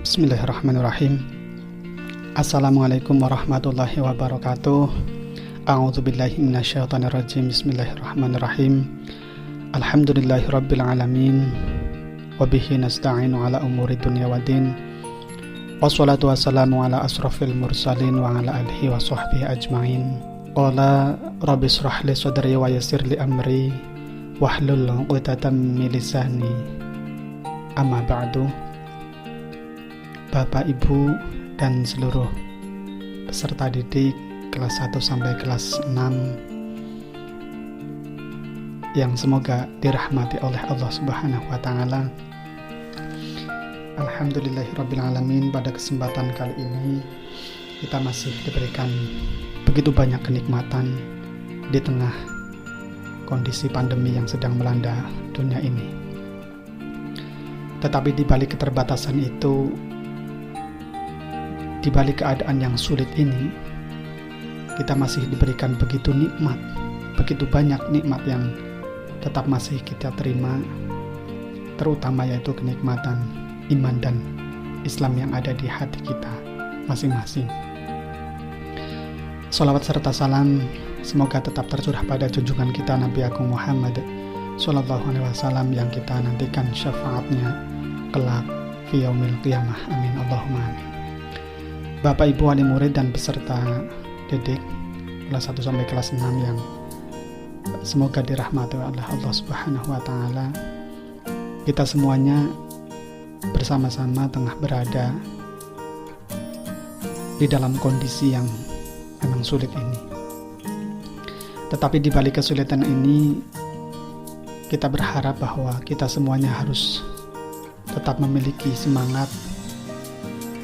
Bismillahirrahmanirrahim. Assalamualaikum warahmatullahi wabarakatuh. A'udzubillahi minasyaitonirrajim. Bismillahirrahmanirrahim. Alhamdulillahirabbil alamin. Wabihi nasta'inu ala umuri dunya waddin. Wassalatu wassalamu ala asrafil mursalin wa ala alihi wa sahbihi ajmain. Qala rabbi shrah li sadri wa yassir li amri wahlul 'uqdatam min lisani. Amma ba'du. Bapak, Ibu, dan seluruh peserta didik kelas 1 sampai kelas 6 yang semoga dirahmati oleh Allah Subhanahu wa taala. Alhamdulillahirabbil alamin. Pada kesempatan kali ini kita masih diberikan begitu banyak kenikmatan di tengah kondisi pandemi yang sedang melanda dunia ini. Tetapi di balik keterbatasan itu, di balik keadaan yang sulit ini, kita masih diberikan begitu nikmat, begitu banyak nikmat yang tetap masih kita terima, terutama yaitu kenikmatan iman dan Islam yang ada di hati kita masing-masing. Sholawat serta salam semoga tetap tercurah pada junjungan kita Nabi Agung Muhammad Sallallahu Alaihi Wasallam yang kita nantikan syafaatnya kelak fi yaumil qiyamah. Amin Allahumma amin. Bapak, Ibu, wali murid dan peserta didik kelas 1 sampai kelas 6 yang semoga dirahmati oleh Allah Subhanahu wa taala. Kita semuanya bersama-sama tengah berada di dalam kondisi yang memang sulit ini. Tetapi di balik kesulitan ini, kita berharap bahwa kita semuanya harus tetap memiliki semangat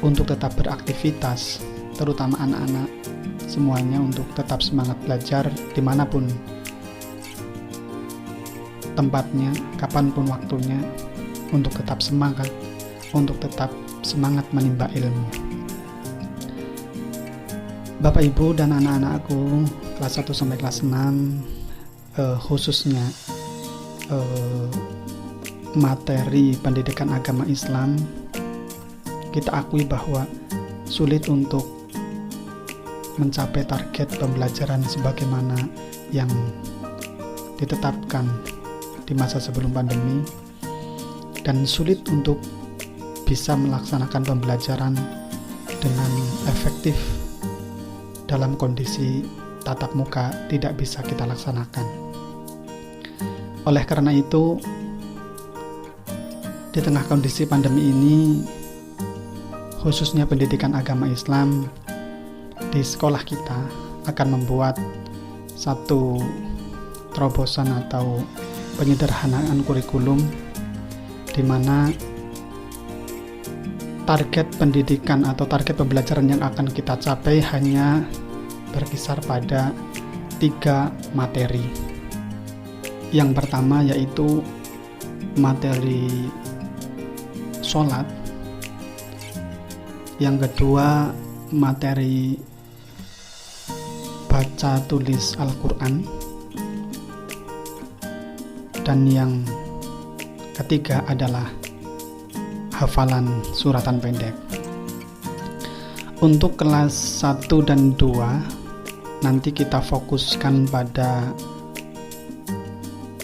untuk tetap beraktivitas, terutama anak-anak semuanya untuk tetap semangat belajar dimanapun tempatnya, kapanpun waktunya, untuk tetap semangat, untuk tetap semangat menimba ilmu. Bapak, Ibu, dan anak-anakku kelas 1 sampai kelas 6, khususnya materi pendidikan agama Islam, kita akui bahwa sulit untuk mencapai target pembelajaran sebagaimana yang ditetapkan di masa sebelum pandemi, dan sulit untuk bisa melaksanakan pembelajaran dengan efektif dalam kondisi tatap muka tidak bisa kita laksanakan. Oleh karena itu, di tengah kondisi pandemi ini, khususnya pendidikan agama Islam di sekolah kita akan membuat satu terobosan atau penyederhanaan kurikulum di mana target pendidikan atau target pembelajaran yang akan kita capai hanya berkisar pada 3 materi. Yang pertama yaitu materi sholat, yang kedua materi baca tulis Al-Quran, dan yang ketiga adalah hafalan suratan pendek. Untuk kelas 1 dan 2 nanti kita fokuskan pada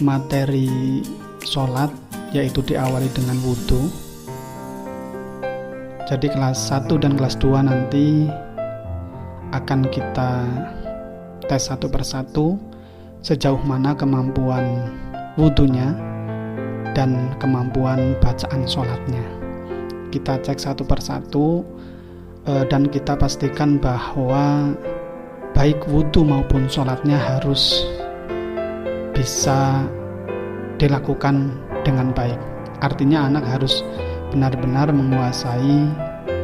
materi sholat, yaitu diawali dengan wudhu. Jadi kelas 1 dan kelas 2 nanti akan kita tes satu persatu sejauh mana kemampuan wudhunya dan kemampuan bacaan sholatnya. Kita cek satu persatu dan kita pastikan bahwa baik wudhu maupun sholatnya harus bisa dilakukan dengan baik. Artinya anak harus benar-benar menguasai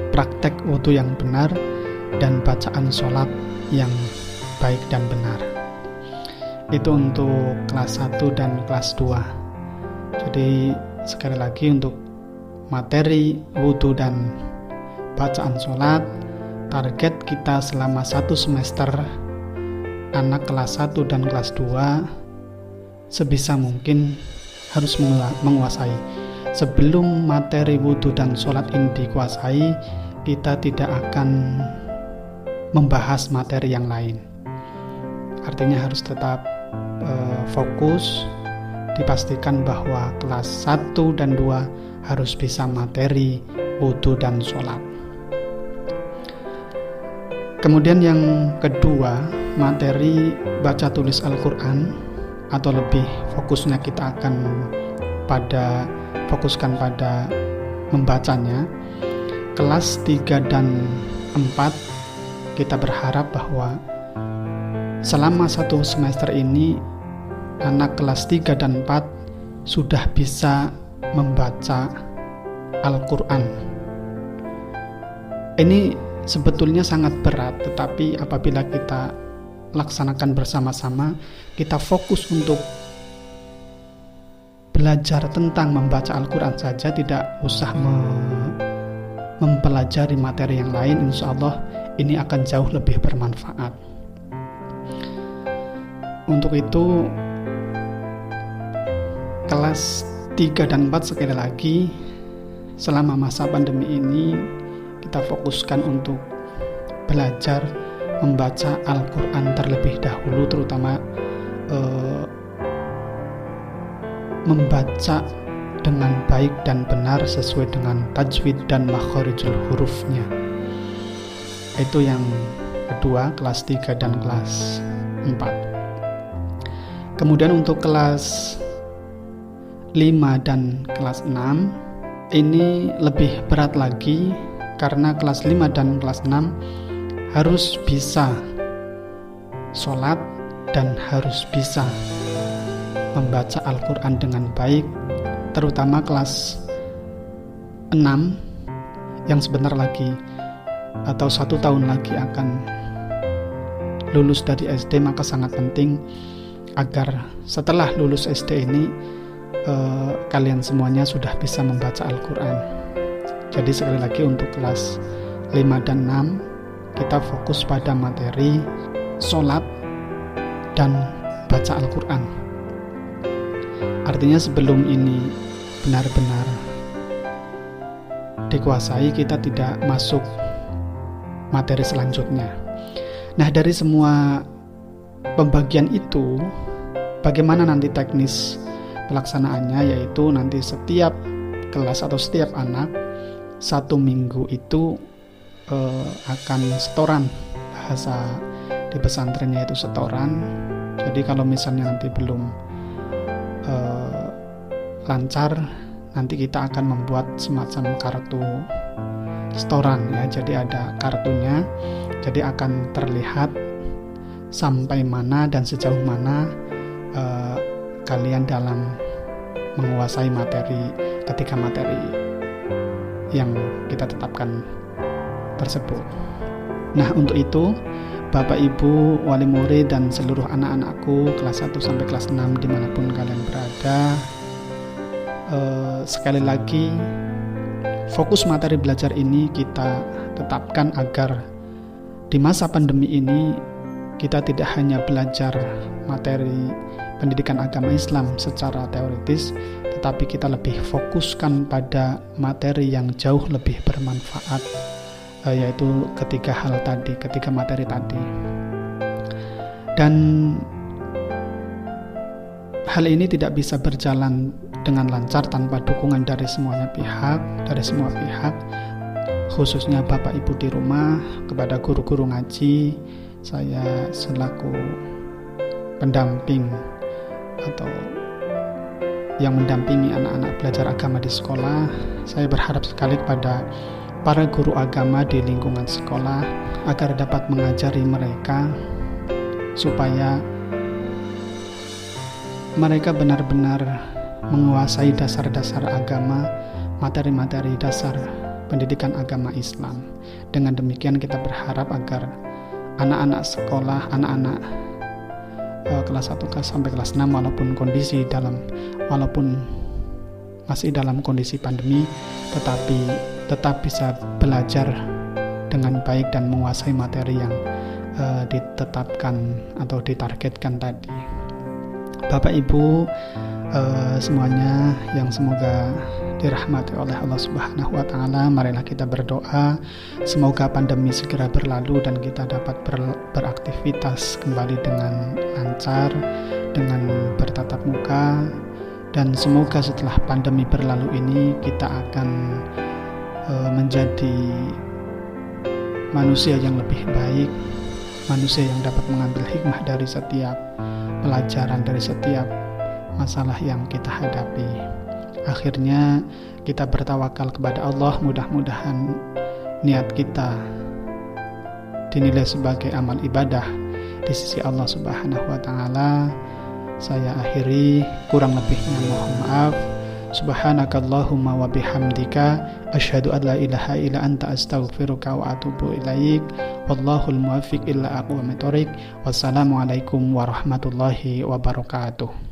praktek wudhu yang benar dan bacaan sholat yang baik dan benar. Itu untuk kelas 1 dan kelas 2. Jadi sekali lagi, untuk materi wudhu dan bacaan sholat, target kita selama 1 semester anak kelas 1 dan kelas 2 sebisa mungkin harus menguasai. sebelum materi wudhu dan sholat ini dikuasai, kita tidak akan membahas materi yang lain. Artinya harus tetap fokus, dipastikan bahwa kelas 1 dan 2 harus bisa materi wudhu dan sholat. Kemudian yang kedua, materi baca tulis Al-Quran, atau lebih fokusnya kita akan fokuskan pada membacanya. Kelas 3 dan 4 kita berharap bahwa selama 1 semester ini anak kelas 3 dan 4 sudah bisa membaca Al-Quran. Ini sebetulnya sangat berat, tetapi apabila kita laksanakan bersama-sama, kita fokus untuk belajar tentang membaca Al-Quran saja, tidak usah mempelajari materi yang lain, insya Allah ini akan jauh lebih bermanfaat. Untuk itu kelas 3 dan 4 sekali lagi, selama masa pandemi ini kita fokuskan untuk belajar membaca Al-Quran terlebih dahulu, terutama membaca dengan baik dan benar sesuai dengan tajwid dan makharijul hurufnya. Itu yang kedua, kelas 3 dan kelas 4. Kemudian untuk kelas 5 dan kelas 6 ini lebih berat lagi, karena kelas 5 dan kelas 6 harus bisa sholat dan harus bisa membaca Al-Quran dengan baik, terutama kelas 6 yang sebentar lagi atau 1 tahun lagi akan lulus dari SD. Maka sangat penting agar setelah lulus SD ini kalian semuanya sudah bisa membaca Al-Quran. Jadi sekali lagi untuk kelas 5 dan 6 kita fokus pada materi sholat dan baca Al-Quran. Artinya sebelum ini benar-benar dikuasai, kita tidak masuk materi selanjutnya. Nah, dari semua pembagian itu, bagaimana nanti teknis pelaksanaannya, yaitu nanti setiap kelas atau setiap anak 1 minggu itu akan setoran, bahasa di pesantrennya itu setoran. Jadi kalau misalnya nanti belum lancar, nanti kita akan membuat semacam kartu setoran ya. Jadi ada kartunya, jadi akan terlihat sampai mana dan sejauh mana kalian dalam menguasai materi ketika materi yang kita tetapkan tersebut. Nah, untuk itu Bapak Ibu wali murid dan seluruh anak-anakku kelas 1 sampai kelas 6 dimanapun kalian berada, sekali lagi fokus materi belajar ini kita tetapkan agar di masa pandemi ini kita tidak hanya belajar materi pendidikan agama Islam secara teoritis, tetapi kita lebih fokuskan pada materi yang jauh lebih bermanfaat, yaitu ketiga materi tadi. Dan hal ini tidak bisa berjalan dengan lancar tanpa dukungan dari semua pihak, khususnya Bapak Ibu di rumah, kepada guru-guru ngaji. Saya selaku pendamping atau yang mendampingi anak-anak belajar agama di sekolah, saya berharap sekali kepada para guru agama di lingkungan sekolah agar dapat mengajari mereka supaya mereka benar-benar menguasai dasar-dasar agama, materi-materi dasar pendidikan agama Islam. Dengan demikian kita berharap agar anak-anak sekolah, anak-anak kelas 1 sampai kelas 6 walaupun masih dalam kondisi pandemi, tetapi tetap bisa belajar dengan baik dan menguasai materi yang ditetapkan atau ditargetkan tadi. Bapak Ibu semuanya yang semoga dirahmati oleh Allah Subhanahu wa taala. Marilah kita berdoa semoga pandemi segera berlalu dan kita dapat beraktivitas kembali dengan lancar, dengan bertatap muka, dan semoga setelah pandemi berlalu ini kita akan menjadi manusia yang lebih baik, manusia yang dapat mengambil hikmah dari setiap pelajaran, dari setiap masalah yang kita hadapi. Akhirnya kita bertawakal kepada Allah, mudah-mudahan niat kita dinilai sebagai amal ibadah di sisi Allah Subhanahu wa taala. Saya akhiri, kurang lebihnya mohon maaf. Subhanakallahumma wa bihamdika asyhadu an la ilaha illa anta astaghfiruka wa atubu ilaik. Wallahul muwaffiq ila aqwamit thoriq. Wassalamualaikum warahmatullahi wabarakatuh.